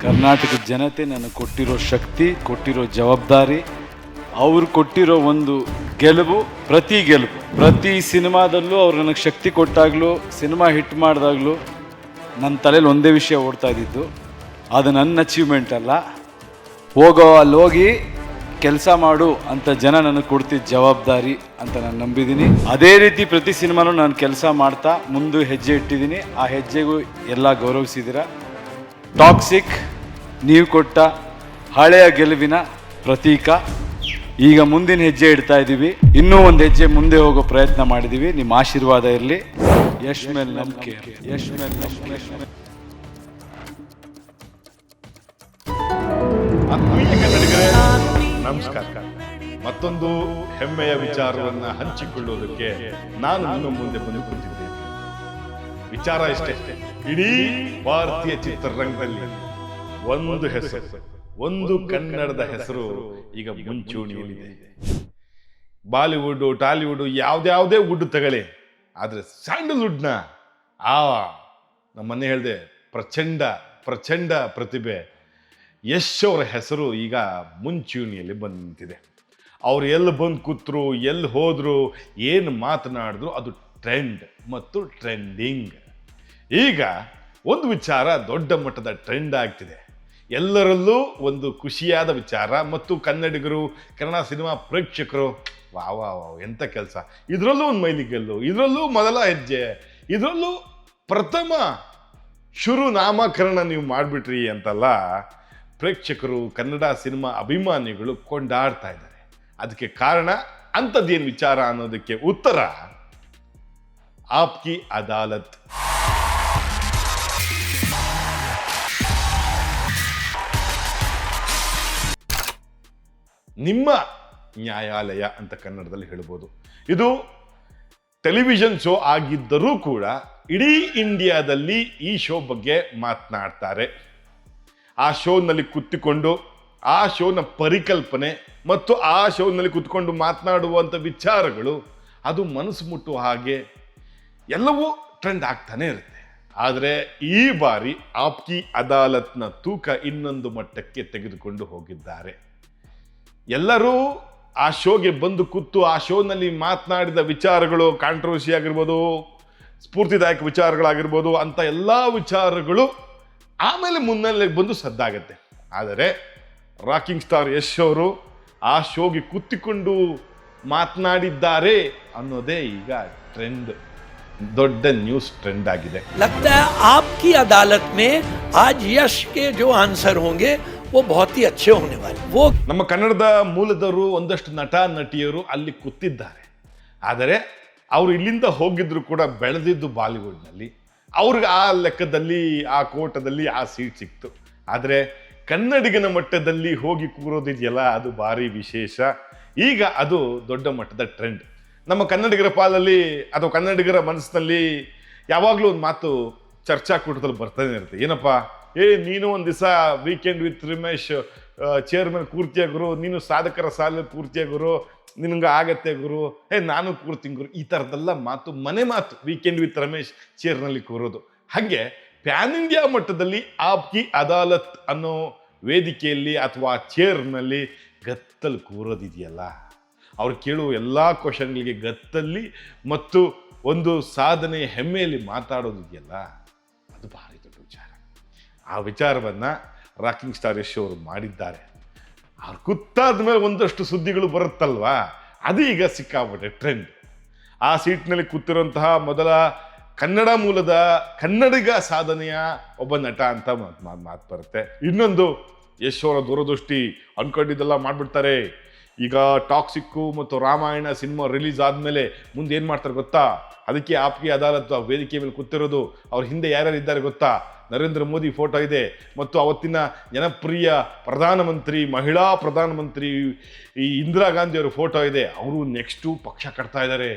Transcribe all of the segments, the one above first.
ಕರ್ನಾಟಕದ ಜನತೆ ನನಗೆ ಕೊಟ್ಟಿರೋ ಶಕ್ತಿ, ಕೊಟ್ಟಿರೋ ಜವಾಬ್ದಾರಿ, ಅವ್ರು ಕೊಟ್ಟಿರೋ ಒಂದು ಗೆಲುವು, ಪ್ರತಿ ಸಿನಿಮಾದಲ್ಲೂ ಅವ್ರು ನನಗೆ ಶಕ್ತಿ ಕೊಟ್ಟಾಗಲೂ, ಸಿನಿಮಾ ಹಿಟ್ ಮಾಡಿದಾಗಲೂ ನನ್ನ ತಲೆಯಲ್ಲಿ ಒಂದೇ ವಿಷಯ ಓಡ್ತಾ ಇದ್ದಿದ್ದು, ಅದು ನನ್ನ ಅಚೀವ್ಮೆಂಟ್ ಅಲ್ಲ, ಅಲ್ಲಿ ಹೋಗಿ ಕೆಲಸ ಮಾಡು ಅಂತ ಜನ ನನಗೆ ಕೊಡ್ತಿದ್ದ ಜವಾಬ್ದಾರಿ ಅಂತ ನಾನು ನಂಬಿದ್ದೀನಿ. ಅದೇ ರೀತಿ ಪ್ರತಿ ಸಿನಿಮಾನೂ ನಾನು ಕೆಲಸ ಮಾಡ್ತಾ ಮುಂದೆ ಹೆಜ್ಜೆ ಇಟ್ಟಿದ್ದೀನಿ. ಆ ಹೆಜ್ಜೆಗೂ ಎಲ್ಲ ಗೌರವಿಸಿದ್ದೀರ. ಟಾಕ್ಸಿಕ್ ನೀವು ಕೊಟ್ಟ ಹಳೆಯ ಗೆಲುವಿನ ಪ್ರತೀಕ. ಈಗ ಮುಂದಿನ ಹೆಜ್ಜೆ ಇಡ್ತಾ ಇದ್ದೀವಿ. ಇನ್ನೂ ಒಂದು ಹೆಜ್ಜೆ ಮುಂದೆ ಹೋಗೋ ಪ್ರಯತ್ನ ಮಾಡಿದ್ದೀವಿ. ನಿಮ್ಮ ಆಶೀರ್ವಾದ ಇರಲಿ. ಯಶ್ ಮೇಲೆ ನಂಬಿಕೆ. ಆತ್ಮೀಯ ಕನ್ನಡಿಗರೇ, ನಮಸ್ಕಾರ. ಮತ್ತೊಂದು ಹೆಮ್ಮೆಯ ವಿಚಾರವನ್ನ ಹಂಚಿಕೊಳ್ಳುವುದಕ್ಕೆ ನಾನು ನಿಮ್ಮ ಮುಂದೆ ಬಂದು ಕೂತಿದ್ದೇನೆ. ವಿಚಾರ ಇಷ್ಟೇ, ಇಡೀ ಭಾರತೀಯ ಚಿತ್ರರಂಗದಲ್ಲಿ ಒಂದು ಹೆಸರು, ಒಂದು ಕನ್ನಡದ ಹೆಸರು ಈಗ ಮುಂಚೂಣಿಯಲ್ಲಿದೆ. ಬಾಲಿವುಡ್, ಟಾಲಿವುಡ್, ಯಾವ್ದ್ಯಾವುದೇ ವುಡ್ ತಗೊಳ್ಳಿ, ಆದ್ರೆ ಸ್ಯಾಂಡಲ್ವುಡ್ನ ನಮ್ಮನ್ನೇ ಹೇಳಿದೆ ಪ್ರಚಂಡ ಪ್ರತಿಭೆ ಯಶ್ ಅವರ ಹೆಸರು ಈಗ ಮುಂಚೂಣಿಯಲ್ಲಿ ಬಂದು ನಿಂತಿದೆ. ಅವ್ರು ಎಲ್ಲಿ ಬಂದು ಕೂತ್ರು, ಎಲ್ಲಿ ಹೋದ್ರು, ಏನು ಮಾತನಾಡಿದ್ರು ಅದು ಟ್ರೆಂಡ್ ಮತ್ತು ಟ್ರೆಂಡಿಂಗ್. ಈಗ ಒಂದು ವಿಚಾರ ದೊಡ್ಡ ಮಟ್ಟದ ಟ್ರೆಂಡ್ ಆಗ್ತಿದೆ. ಎಲ್ಲರಲ್ಲೂ ಒಂದು ಖುಷಿಯಾದ ವಿಚಾರ ಮತ್ತು ಕನ್ನಡಿಗರು, ಕನ್ನಡ ಸಿನಿಮಾ ಪ್ರೇಕ್ಷಕರು ವಾ ಎಂಥ ಕೆಲಸ, ಇದರಲ್ಲೂ ಒಂದು ಮೈಲಿಗಲ್ಲು, ಇದರಲ್ಲೂ ಮೊದಲ ಹೆಜ್ಜೆ, ಇದರಲ್ಲೂ ಪ್ರಥಮ ಶುರು ನಾಮಕರಣ ನೀವು ಮಾಡಿಬಿಟ್ರಿ ಅಂತೆಲ್ಲ ಪ್ರೇಕ್ಷಕರು, ಕನ್ನಡ ಸಿನಿಮಾ ಅಭಿಮಾನಿಗಳು ಕೊಂಡಾಡ್ತಾ ಇದ್ದಾರೆ. ಅದಕ್ಕೆ ಕಾರಣ ಅಂಥದ್ದೇನು ವಿಚಾರ ಅನ್ನೋದಕ್ಕೆ ಉತ್ತರ ಆಪ್ಕಿ ಅದಾಲತ್. ನಿಮ್ಮ ನ್ಯಾಯಾಲಯ ಅಂತ ಕನ್ನಡದಲ್ಲಿ ಹೇಳ್ಬೋದು. ಇದು ಟೆಲಿವಿಷನ್ ಶೋ ಆಗಿದ್ದರೂ ಕೂಡ ಇಡೀ ಇಂಡಿಯಾದಲ್ಲಿ ಈ ಶೋ ಬಗ್ಗೆ ಮಾತನಾಡ್ತಾರೆ. ಆ ಶೋನಲ್ಲಿ ಕೂತ್ಕೊಂಡು, ಆ ಶೋನ ಪರಿಕಲ್ಪನೆ ಮತ್ತು ಆ ಶೋನಲ್ಲಿ ಕೂತ್ಕೊಂಡು ಮಾತನಾಡುವಂಥ ವಿಚಾರಗಳು ಅದು ಮನಸ್ಸು ಮುಟ್ಟುವ ಹಾಗೆ ಎಲ್ಲವೂ ಟ್ರೆಂಡ್ ಆಗ್ತಾನೆ ಇರುತ್ತೆ. ಆದರೆ ಈ ಬಾರಿ ಆಪ್ಕಿ ಅದಾಲತ್ನ ತೂಕ ಇನ್ನೊಂದು ಮಟ್ಟಕ್ಕೆ ತೆಗೆದುಕೊಂಡು ಹೋಗಿದ್ದಾರೆ. ಎಲ್ಲರೂ ಆ ಶೋಗೆ ಬಂದು ಕೂತು ಆ ಶೋನಲ್ಲಿ ಮಾತನಾಡಿದ ವಿಚಾರಗಳು, ಕಾಂಟ್ರವರ್ಸಿ ಆಗಿರ್ಬೋದು, ಸ್ಫೂರ್ತಿದಾಯಕ ವಿಚಾರಗಳಾಗಿರ್ಬೋದು ಅಂತ ಎಲ್ಲ ವಿಚಾರಗಳು ಆಮೇಲೆ ಮುನ್ನೆಲೆ ಬಂದು ಸದ್ದಾಗತ್ತೆ. ಆದರೆ ರಾಕಿಂಗ್ ಸ್ಟಾರ್ ಯಶ್ ಅವರು ಆ ಶೋಗೆ ಕೂತಿಕೊಂಡು ಮಾತನಾಡಿದ್ದಾರೆ ಅನ್ನೋದೇ ಈಗ ಟ್ರೆಂಡ್, ದೊಡ್ಡ ನ್ಯೂಸ್ ಟ್ರೆಂಡ್ ಆಗಿದೆ. लगता है आपकी अदालत में आज यश के जो आंसर होंगे वो बहुत ही अच्छे होने वाले. वो ನಮ್ಮ ಕನ್ನಡದ ಮೂಲದವರು ಒಂದಷ್ಟು ನಟ ನಟಿಯರು ಅಲ್ಲಿ ಕೂತಿದ್ದಾರೆ. ಆದರೆ ಅವರು ಇಲ್ಲಿಂದ ಹೋಗಿದ್ರು ಕೂಡ ಬೆಳೆದಿದ್ದು ಬಾಲಿವುಡ್ನಲ್ಲಿ. ಅವ್ರಿಗೆ ಆ ಲೆಕ್ಕದಲ್ಲಿ, ಆ ಕೋಟದಲ್ಲಿ ಆ ಸೀಟ್ ಸಿಕ್ತು. ಆದರೆ ಕನ್ನಡಿಗನ ಮಟ್ಟದಲ್ಲಿ ಹೋಗಿ ಕೂರೋದಿದೆಯಲ್ಲ, ಅದು ಭಾರಿ ವಿಶೇಷ. ಈಗ ಅದು ದೊಡ್ಡ ಮಟ್ಟದ ಟ್ರೆಂಡ್. ನಮ್ಮ ಕನ್ನಡಿಗರ ಪಾಲಲ್ಲಿ ಅಥವಾ ಕನ್ನಡಿಗರ ಮನಸ್ಸಿನಲ್ಲಿ ಯಾವಾಗಲೂ ಒಂದು ಮಾತು ಚರ್ಚಾಕೂಟದಲ್ಲಿ ಬರ್ತಾನೆ ಇರುತ್ತೆ. ಏನಪ್ಪ, ನೀನು ಒಂದು ದಿವಸ ವೀಕೆಂಡ್ ವಿತ್ ರಮೇಶ್ ಚೇರ್ಮನ್ ಕೂರ್ತಿಯ ಗುರು, ನೀನು ಸಾಧಕರ ಸಾಲ ಕೂರ್ತಿಯ ಗುರು, ನಿನಗೆ ಆಗತ್ತೆ ಗುರು, ನಾನು ಕೂರ್ತೀನಿ ಗುರು, ಈ ಥರದ್ದೆಲ್ಲ ಮಾತು, ಮನೆ ಮಾತು, ವೀಕೆಂಡ್ ವಿತ್ ರಮೇಶ್ ಚೇರ್ನಲ್ಲಿ ಕೂರೋದು. ಹಾಗೆ ಪ್ಯಾನ್ ಇಂಡಿಯಾ ಮಟ್ಟದಲ್ಲಿ ಆಪ್ಕಿ ಅದಾಲತ್ ಅನ್ನೋ ವೇದಿಕೆಯಲ್ಲಿ ಅಥವಾ ಚೇರ್ನಲ್ಲಿ ಗತ್ತಲ್ಲಿ ಕೂರೋದಿದೆಯಲ್ಲ, ಅವ್ರು ಕೇಳುವ ಎಲ್ಲ ಕ್ವಶನ್ಗಳಿಗೆ ಗತ್ತಲ್ಲಿ ಮತ್ತು ಒಂದು ಸಾಧನೆ ಹೆಮ್ಮೆಯಲ್ಲಿ ಮಾತಾಡೋದಿದೆಯಲ್ಲ, ಅದು ಭಾರಿ ದೊಡ್ಡ ವಿಚಾರ. ಆ ವಿಚಾರವನ್ನು ರಾಕಿಂಗ್ ಸ್ಟಾರ್ ಯಶ್ ಅವರು ಮಾಡಿದ್ದಾರೆ. ಅವ್ರು ಕೂತಾದ ಮೇಲೆ ಒಂದಷ್ಟು ಸುದ್ದಿಗಳು ಬರುತ್ತಲ್ವಾ, ಅದು ಈಗ ಸಿಕ್ಕಾಬಿಟ್ಟೆ ಟ್ರೆಂಡ್. ಆ ಸೀಟ್ನಲ್ಲಿ ಕೂತಿರುವಂತಹ ಮೊದಲ ಕನ್ನಡ ಮೂಲದ ಕನ್ನಡಿಗ ಸಾಧನೆಯ ಒಬ್ಬ ನಟ ಅಂತ ಮಾತು ಬರುತ್ತೆ. ಇನ್ನೊಂದು, ಯಶ್ ಅವರ ದೂರದೃಷ್ಟಿ, ಅನ್ಕೊಂಡಿದ್ದೆಲ್ಲ ಮಾಡಿಬಿಡ್ತಾರೆ. ಈಗ ಟಾಕ್ಸಿಕ್ಕು ಮತ್ತು ರಾಮಾಯಣ ಸಿನಿಮಾ ರಿಲೀಸ್ ಆದಮೇಲೆ ಮುಂದೆ ಏನು ಮಾಡ್ತಾರೆ ಗೊತ್ತಾ? ಅದಕ್ಕೆ ಆಪ್ಕಿ ಅದಾಲತ್ ವೇದಿಕೆ ಮೇಲೆ ಕೂತಿರೋದು. ಅವ್ರ ಹಿಂದೆ ಯಾರ್ಯಾರು ಇದ್ದಾರೆ ಗೊತ್ತಾ? ನರೇಂದ್ರ ಮೋದಿ ಫೋಟೋ ಇದೆ ಮತ್ತು ಅವತ್ತಿನ ಜನಪ್ರಿಯ ಪ್ರಧಾನಮಂತ್ರಿ, ಮಹಿಳಾ ಪ್ರಧಾನಮಂತ್ರಿ ಈ ಇಂದಿರಾ ಗಾಂಧಿ ಅವರ ಫೋಟೋ ಇದೆ. ಅವರು ನೆಕ್ಸ್ಟು ಪಕ್ಷ ಕಟ್ತಾ ಇದ್ದಾರೆ,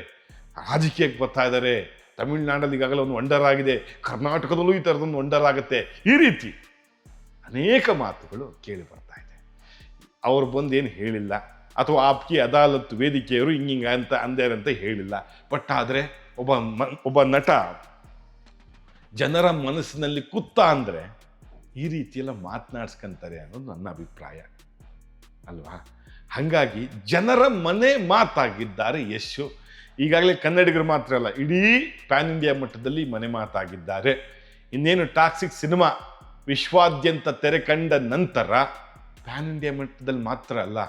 ರಾಜಕೀಯಕ್ಕೆ ಬರ್ತಾ ಇದ್ದಾರೆ. ತಮಿಳುನಾಡಲ್ಲಿ ಈಗಾಗಲೇ ಒಂದು ವಂಡರ್ ಆಗಿದೆ, ಕರ್ನಾಟಕದಲ್ಲೂ ಈ ಥರದೊಂದು ವಂಡರ್ ಆಗುತ್ತೆ. ಈ ರೀತಿ ಅನೇಕ ಮಾತುಗಳು ಕೇಳಿ ಬರ್ತಾ ಇದೆ. ಅವ್ರು ಬಂದು ಏನು ಹೇಳಿಲ್ಲ, ಅಥವಾ ಆಪ್ಕಿ ಅದಾಲತ್ ವೇದಿಕೆಯವರು ಹಿಂಗಿಂಗ ಅಂತ ಅಂದೇರಂತ ಹೇಳಿಲ್ಲ. ಬಟ್ ಆದರೆ ಒಬ್ಬ ನಟ ಜನರ ಮನಸ್ಸಿನಲ್ಲಿ ಕೂತ ಅಂದರೆ ಈ ರೀತಿಯೆಲ್ಲ ಮಾತನಾಡ್ಸ್ಕೊಂತಾರೆ ಅನ್ನೋದು ನನ್ನ ಅಭಿಪ್ರಾಯ ಅಲ್ವಾ. ಹಾಗಾಗಿ ಜನರ ಮನೆ ಮಾತಾಗಿದ್ದಾರೆ ಯಶು. ಈಗಾಗಲೇ ಕನ್ನಡಿಗರು ಮಾತ್ರ ಅಲ್ಲ, ಇಡೀ ಪ್ಯಾನ್ ಇಂಡಿಯಾ ಮಟ್ಟದಲ್ಲಿ ಮನೆ ಮಾತಾಗಿದ್ದಾರೆ. ಇನ್ನೇನು ಟಾಕ್ಸಿಕ್ ಸಿನಿಮಾ ವಿಶ್ವಾದ್ಯಂತ ತೆರೆ ಕಂಡ ನಂತರ ಪ್ಯಾನ್ ಇಂಡಿಯಾ ಮಟ್ಟದಲ್ಲಿ ಮಾತ್ರ ಅಲ್ಲ,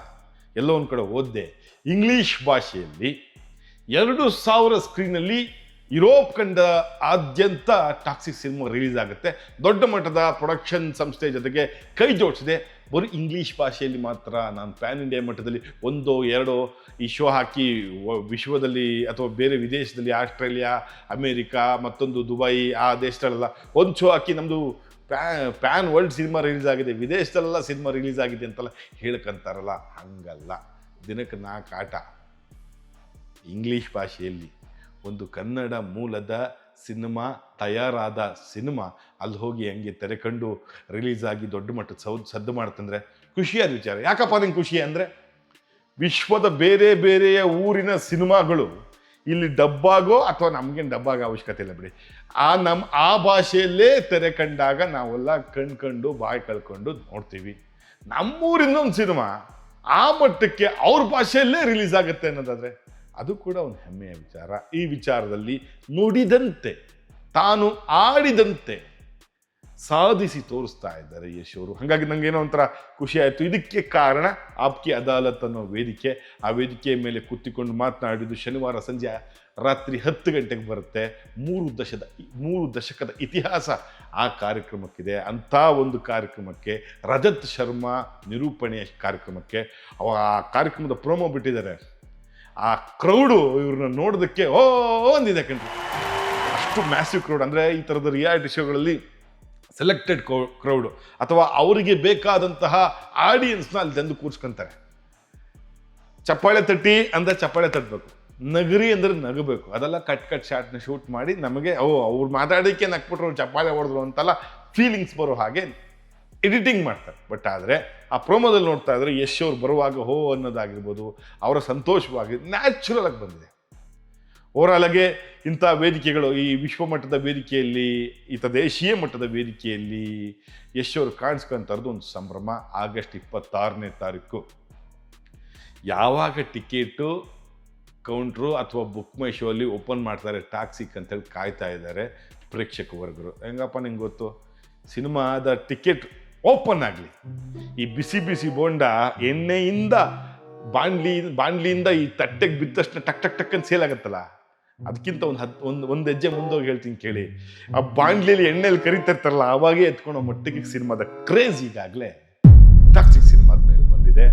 ಎಲ್ಲೋ ಒಂದು ಕಡೆ ಓದಿದೆ, ಇಂಗ್ಲೀಷ್ ಭಾಷೆಯಲ್ಲಿ 2000 ಸ್ಕ್ರೀನಲ್ಲಿ ಯುರೋಪ್ ಖಂಡ ಆದ್ಯಂತ ಟಾಕ್ಸಿಕ್ ಸಿನಿಮಾ ರಿಲೀಸ್ ಆಗುತ್ತೆ. ದೊಡ್ಡ ಮಟ್ಟದ ಪ್ರೊಡಕ್ಷನ್ ಸಂಸ್ಥೆ ಜೊತೆಗೆ ಕೈ ಜೋಡಿಸಿದೆ. ಬರೀ ಇಂಗ್ಲೀಷ್ ಭಾಷೆಯಲ್ಲಿ ಮಾತ್ರ. ನಾನು ಪ್ಯಾನ್ ಇಂಡಿಯಾ ಮಟ್ಟದಲ್ಲಿ 1-2 ಈ ಶೋ ಹಾಕಿ ವಿಶ್ವದಲ್ಲಿ ಅಥವಾ ಬೇರೆ ವಿದೇಶದಲ್ಲಿ ಆಸ್ಟ್ರೇಲಿಯಾ, ಅಮೇರಿಕಾ, ಮತ್ತೊಂದು ದುಬೈ, ಆ ದೇಶದಲ್ಲೆಲ್ಲ ಒಂದು ಶೋ ಹಾಕಿ ನಮ್ಮದು ಪ್ಯಾನ್ ವರ್ಲ್ಡ್ ಸಿನಿಮಾ ರಿಲೀಸ್ ಆಗಿದೆ, ವಿದೇಶದಲ್ಲೆಲ್ಲ ಸಿನಿಮಾ ರಿಲೀಸ್ ಆಗಿದೆ ಅಂತೆಲ್ಲ ಹೇಳ್ಕೊಂತಾರಲ್ಲ, ಹಂಗಲ್ಲ. ದಿನಕ್ಕೆ 4 ಆಟ ಇಂಗ್ಲೀಷ್ ಭಾಷೆಯಲ್ಲಿ ಒಂದು ಕನ್ನಡ ಮೂಲದ ಸಿನಿಮಾ, ತಯಾರಾದ ಸಿನಿಮಾ ಅಲ್ಲಿ ಹೋಗಿ ಹಂಗೆ ತೆರೆ ಕಂಡು ರಿಲೀಸ್ ಆಗಿ ದೊಡ್ಡ ಮಟ್ಟದ ಸದ್ದು ಮಾಡ್ತಂದ್ರೆ ಖುಷಿಯಾದ ವಿಚಾರ. ಯಾಕಪ್ಪ ನಿಂಗೆ ಖುಷಿ ಅಂದರೆ, ವಿಶ್ವದ ಬೇರೆ ಬೇರೆಯ ಊರಿನ ಸಿನಿಮಾಗಳು ಇಲ್ಲಿ ಡಬ್ಬಾಗೋ ಅಥವಾ ನಮಗೇನು ಡಬ್ಬಾಗೋ ಅವಶ್ಯಕತೆ ಇಲ್ಲ ಬಿಡಿ, ಆ ಭಾಷೆಯಲ್ಲೇ ತೆರೆ ಕಂಡಾಗ ನಾವೆಲ್ಲ ಕಣ್ಕಂಡು ಬಾಯಿ ಕಳ್ಕೊಂಡು ನೋಡ್ತೀವಿ. ನಮ್ಮೂರಿನ ಒಂದು ಸಿನಿಮಾ ಆ ಮಟ್ಟಕ್ಕೆ ಅವ್ರ ಭಾಷೆಯಲ್ಲೇ ರಿಲೀಸ್ ಆಗುತ್ತೆ ಅನ್ನೋದಾದರೆ ಅದು ಕೂಡ ಒಂದು ಹೆಮ್ಮೆಯ ವಿಚಾರ. ಈ ವಿಚಾರದಲ್ಲಿ ನುಡಿದಂತೆ ತಾನು ಆಡಿದಂತೆ ಸಾಧಿಸಿ ತೋರಿಸ್ತಾ ಇದ್ದಾರೆ ಯಶ್ ಅವರು. ಹಾಗಾಗಿ ನನಗೇನೋ ಒಂಥರ ಖುಷಿ ಆಯಿತು. ಇದಕ್ಕೆ ಕಾರಣ ಆಪ್ಕಿ ಅದಾಲತ್ ಅನ್ನೋ ವೇದಿಕೆ. ಆ ವೇದಿಕೆಯ ಮೇಲೆ ಕೂತಿಕೊಂಡು ಮಾತನಾಡಿದ್ದು ಶನಿವಾರ ಸಂಜೆ ರಾತ್ರಿ 10 ಗಂಟೆಗೆ ಬರುತ್ತೆ. 3 ದಶಕದ ಇತಿಹಾಸ ಆ ಕಾರ್ಯಕ್ರಮಕ್ಕಿದೆ. ಅಂಥ ಒಂದು ಕಾರ್ಯಕ್ರಮಕ್ಕೆ ರಜತ್ ಶರ್ಮಾ ನಿರೂಪಣೆಯ ಕಾರ್ಯಕ್ರಮಕ್ಕೆ ಆ ಕಾರ್ಯಕ್ರಮದ ಪ್ರೋಮೋ ಬಿಟ್ಟಿದ್ದಾರೆ. ಆ ಕ್ರೌಡು ಇವ್ರನ್ನ ನೋಡೋದಕ್ಕೆ ಅಂದಿದೆ ಕಣ್ರಿ. ಅಷ್ಟು ಮ್ಯಾಸಿವ್ ಕ್ರೌಡ್. ಅಂದರೆ ಈ ಥರದ ರಿಯಾಲಿಟಿ ಶೋಗಳಲ್ಲಿ ಸೆಲೆಕ್ಟೆಡ್ ಕ್ರೌಡು ಅಥವಾ ಅವರಿಗೆ ಬೇಕಾದಂತಹ ಆಡಿಯನ್ಸ್ನ ಅಲ್ಲಿ ತಂದು ಕೂರಿಸ್ಕೊಂತಾರೆ. ಚಪ್ಪಾಳೆ ತಟ್ಟಿ ಅಂದರೆ ಚಪ್ಪಾಳೆ ತಟ್ಟಬೇಕು, ನಗರಿ ಅಂದರೆ ನಗಬೇಕು. ಅದೆಲ್ಲ ಕಟ್ ಶಾಟ್ನ ಶೂಟ್ ಮಾಡಿ ನಮಗೆ ಅವ್ರು ಮಾತಾಡೋಕ್ಕೆ ನಕ್ಬಿಟ್ರು, ಚಪ್ಪಾಳೆ ಹೊಡೆದ್ರು ಅಂತೆಲ್ಲ ಫೀಲಿಂಗ್ಸ್ ಬರೋ ಹಾಗೆ ಎಡಿಟಿಂಗ್ ಮಾಡ್ತಾರೆ. ಬಟ್ ಆದರೆ ಆ ಪ್ರೋಮೋದಲ್ಲಿ ನೋಡ್ತಾ ಇದ್ರೆ ಯಶ್ ಅವ್ರು ಬರುವಾಗ ಅನ್ನೋದಾಗಿರ್ಬೋದು, ಅವರ ಸಂತೋಷವಾಗಿ ನ್ಯಾಚುರಲ್ ಆಗಿ ಬಂದಿದೆ. ಓವರಾಲ್ ಆಗಿ ಇಂಥ ವೇದಿಕೆಗಳು, ಈ ವಿಶ್ವಮಟ್ಟದ ವೇದಿಕೆಯಲ್ಲಿ, ಇಂಥ ದೇಶೀಯ ಮಟ್ಟದ ವೇದಿಕೆಯಲ್ಲಿ ಯಶ್ ಅವರು ಕಾಣಿಸ್ಕೊಂತರದು ಒಂದು ಸಂಭ್ರಮ. ಆಗಸ್ಟ್ 26ನೇ ತಾರೀಕು ಯಾವಾಗ ಟಿಕೆಟು ಕೌಂಟ್ರು ಅಥವಾ ಬುಕ್ ಮೈ ಶೋ ಅಲ್ಲಿ ಓಪನ್ ಮಾಡ್ತಾರೆ ಟಾಕ್ಸಿಕ್ ಅಂತೇಳಿ ಕಾಯ್ತಾ ಇದ್ದಾರೆ ಪ್ರೇಕ್ಷಕ ವರ್ಗರು. ಹೆಂಗಪ್ಪ ನಿಂಗೆ ಗೊತ್ತು, ಸಿನಿಮಾದ ಟಿಕೆಟ್ ಓಪನ್ ಆಗಲಿ, ಈ ಬಿಸಿ ಬಿಸಿ ಬೋಂಡ ಎಣ್ಣೆಯಿಂದ ಬಾಂಡ್ಲಿಯಿಂದ ಈ ತಟ್ಟೆಗೆ ಬಿದ್ದ ತಕ್ಷಣ ಟಕ್ ಟಕ್ ಟಕ್ ಅಂತ ಸೇಲ್ ಆಗುತ್ತಲ್ಲ, ಅದಕ್ಕಿಂತ ಒಂದು ಹೆಜ್ಜೆ ಮುಂದೋಗಿ ಹೇಳ್ತೀನಿ ಕೇಳಿ. ಆ ಬಾಂಡ್ಲಿಯಲ್ಲಿ ಎಣ್ಣೆಯಲ್ಲಿ ಕರಿತಿರ್ತಾರಲ್ಲ, ಅವಾಗೇ ಎತ್ಕೊಂಡು ಮಟ್ಟಿಗೆ ಸಿನಿಮಾದ ಕ್ರೇಜ್ ಈಗಾಗಲೇ ಟಾಕ್ಸಿಕ್ ಸಿನಿಮಾದ ಮೇಲೆ ಬಂದಿದೆ.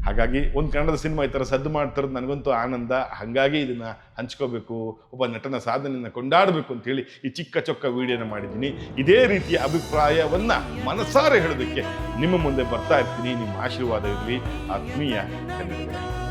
ಹಾಗಾಗಿ ಒಂದು ಕನ್ನಡದ ಸಿನಿಮಾ ಈ ಥರ ಸದ್ದು ಮಾಡ್ತಿರೋದು ನನಗಂತೂ ಆನಂದ. ಹಾಗಾಗಿ ಇದನ್ನು ಹಂಚ್ಕೋಬೇಕು, ಒಬ್ಬ ನಟನ ಸಾಧನೆಯನ್ನು ಕೊಂಡಾಡಬೇಕು ಅಂತೇಳಿ ಈ ಚಿಕ್ಕ ಚೊಕ್ಕ ವಿಡಿಯೋನ ಮಾಡಿದ್ದೀನಿ. ಇದೇ ರೀತಿಯ ಅಭಿಪ್ರಾಯವನ್ನು ಮನಸಾರೆ ಹೇಳೋದಕ್ಕೆ ನಿಮ್ಮ ಮುಂದೆ ಬರ್ತಾ ಇರ್ತೀನಿ. ನಿಮ್ಮ ಆಶೀರ್ವಾದ ಇರಲಿ. ಆತ್ಮೀಯ ಕನ್ನಡಿಗರೇ.